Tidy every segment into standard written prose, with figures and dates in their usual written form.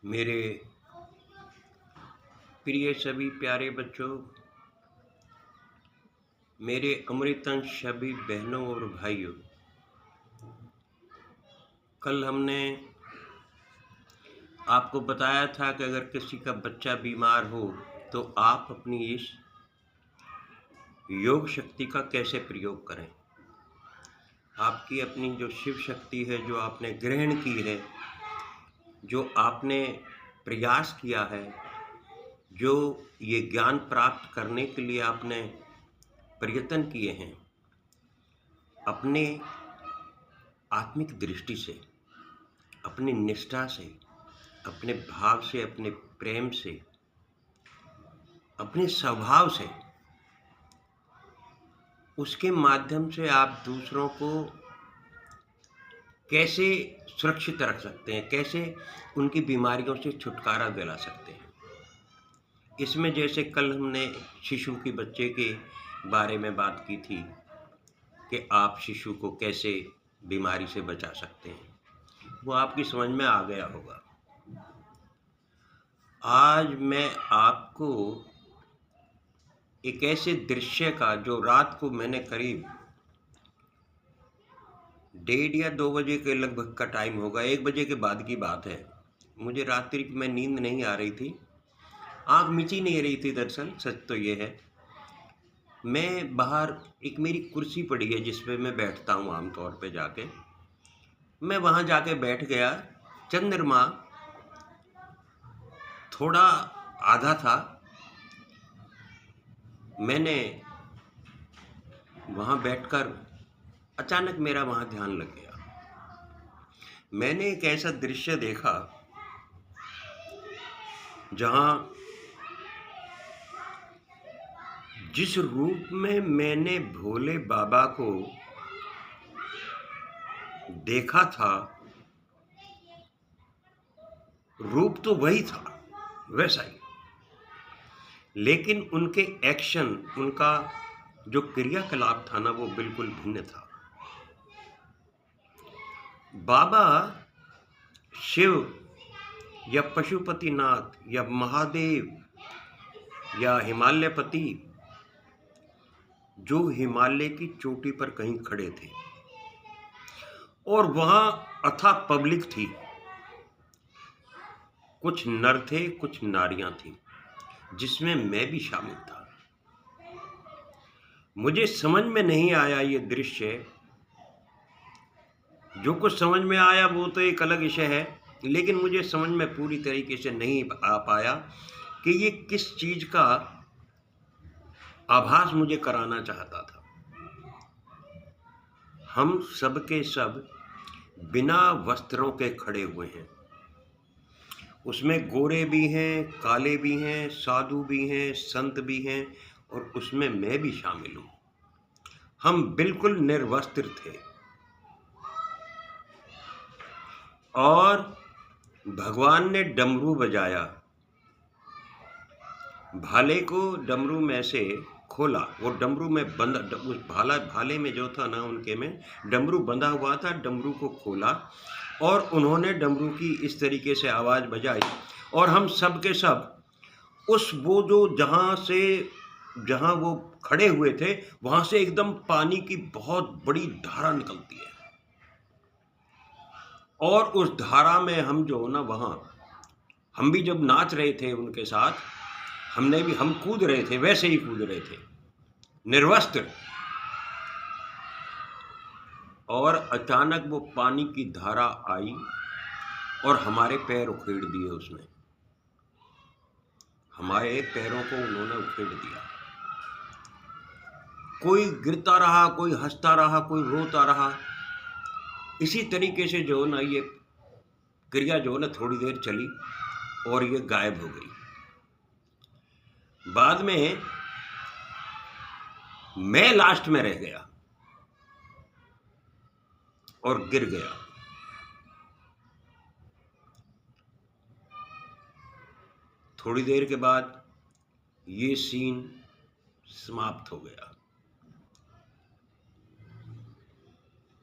मेरे प्रिय सभी प्यारे बच्चों, मेरे अमृतंश सभी बहनों और भाइयों, कल हमने आपको बताया था कि अगर किसी का बच्चा बीमार हो तो आप अपनी इस योग शक्ति का कैसे प्रयोग करें। आपकी अपनी जो शिव शक्ति है, जो आपने ग्रहण की है, जो आपने प्रयास किया है, जो ये ज्ञान प्राप्त करने के लिए आपने प्रयत्न किए हैं, अपने आत्मिक दृष्टि से, अपनी निष्ठा से, अपने भाव से, अपने प्रेम से, अपने स्वभाव से, उसके माध्यम से आप दूसरों को कैसे सुरक्षित रख सकते हैं, कैसे उनकी बीमारियों से छुटकारा दिला सकते हैं। इसमें जैसे कल हमने शिशु के बच्चे के बारे में बात की थी कि आप शिशु को कैसे बीमारी से बचा सकते हैं, वो आपकी समझ में आ गया होगा। आज मैं आपको एक ऐसे दृश्य का, जो रात को मैंने करीब 1:30 या 2 बजे के लगभग का टाइम होगा, 1 बजे के बाद की बात है। मुझे रात्रि में नींद नहीं आ रही थी, आँख मिच ही नहीं रही थी। दरअसल सच तो ये है, मैं बाहर एक मेरी कुर्सी पड़ी है जिस पे मैं बैठता हूँ आमतौर पे जाके, मैं वहाँ जाके बैठ गया। चंद्रमा थोड़ा आधा था, मैंने वहाँ बैठकर अचानक मेरा वहाँ ध्यान लग गया। मैंने एक ऐसा दृश्य देखा जहाँ जिस रूप में मैंने भोले बाबा को देखा था, रूप तो वही था, वैसा ही, लेकिन उनके एक्शन, उनका जो क्रियाकलाप था ना, वो बिल्कुल भिन्न था। बाबा शिव या पशुपतिनाथ या महादेव या हिमालयपति, जो हिमालय की चोटी पर कहीं खड़े थे, और वहां अथाह पब्लिक थी। कुछ नर थे, कुछ नारियां थी, जिसमें मैं भी शामिल था। मुझे समझ में नहीं आया ये दृश्य, जो कुछ समझ में आया वो तो एक अलग विषय है, लेकिन मुझे समझ में पूरी तरीके से नहीं आ पाया कि ये किस चीज का आभास मुझे कराना चाहता था। हम सब के सब बिना वस्त्रों के खड़े हुए हैं, उसमें गोरे भी हैं, काले भी हैं, साधु भी हैं, संत भी हैं, और उसमें मैं भी शामिल हूं। हम बिल्कुल निर्वस्त्र थे, और भगवान ने डमरू बजाया। भाले को डमरू में से खोला, वो डमरू में बंद, उस भाले में जो था ना, उनके में डमरू बंधा हुआ था। डमरू को खोला और उन्होंने डमरू की इस तरीके से आवाज़ बजाई, और हम सब के सब उस वो जो जहाँ वो खड़े हुए थे, वहाँ से एकदम पानी की बहुत बड़ी धारा निकलती है, और उस धारा में हम जो ना, वहाँ हम भी जब नाच रहे थे उनके साथ, हम कूद रहे थे, वैसे ही कूद रहे थे, निर्वस्त्र। और अचानक वो पानी की धारा आई और हमारे पैर उखेड़ दिए उसने, हमारे पैरों को उन्होंने उखेड़ दिया। कोई गिरता रहा, कोई हंसता रहा, कोई रोता रहा। इसी तरीके से जो ना ये क्रिया जो ना थोड़ी देर चली और ये गायब हो गई। बाद में मैं लास्ट में रह गया और गिर गया। थोड़ी देर के बाद ये सीन समाप्त हो गया।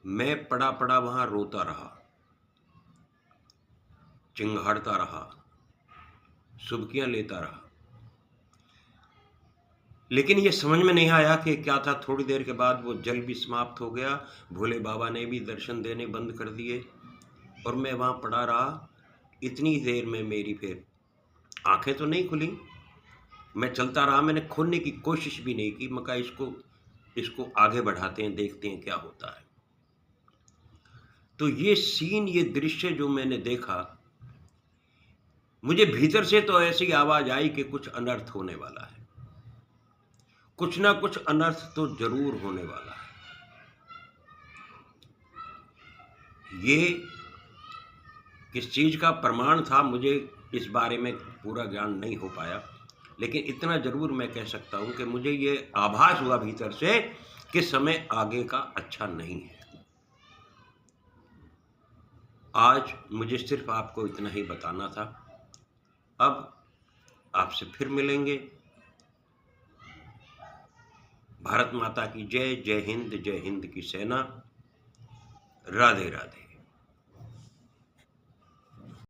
मैं पड़ा पड़ा वहां रोता रहा, चिंघाड़ता रहा, सुबकियां लेता रहा, लेकिन ये समझ में नहीं आया कि क्या था। थोड़ी देर के बाद वो जल भी समाप्त हो गया, भोले बाबा ने भी दर्शन देने बंद कर दिए और मैं वहाँ पड़ा रहा। इतनी देर में मेरी फिर आंखें तो नहीं खुली, मैं चलता रहा, मैंने खोलने की कोशिश भी नहीं की। मैं कहा इसको आगे बढ़ाते हैं, देखते हैं क्या होता है। तो ये सीन, ये दृश्य जो मैंने देखा, मुझे भीतर से तो ऐसी आवाज आई कि कुछ अनर्थ होने वाला है, कुछ ना कुछ अनर्थ तो जरूर होने वाला है। ये किस चीज का प्रमाण था मुझे इस बारे में पूरा ज्ञान नहीं हो पाया, लेकिन इतना जरूर मैं कह सकता हूं कि मुझे ये आभास हुआ भीतर से कि समय आगे का अच्छा नहीं है। आज मुझे सिर्फ आपको इतना ही बताना था। अब आपसे फिर मिलेंगे। भारत माता की जय। जय हिंद की सेना। राधे राधे।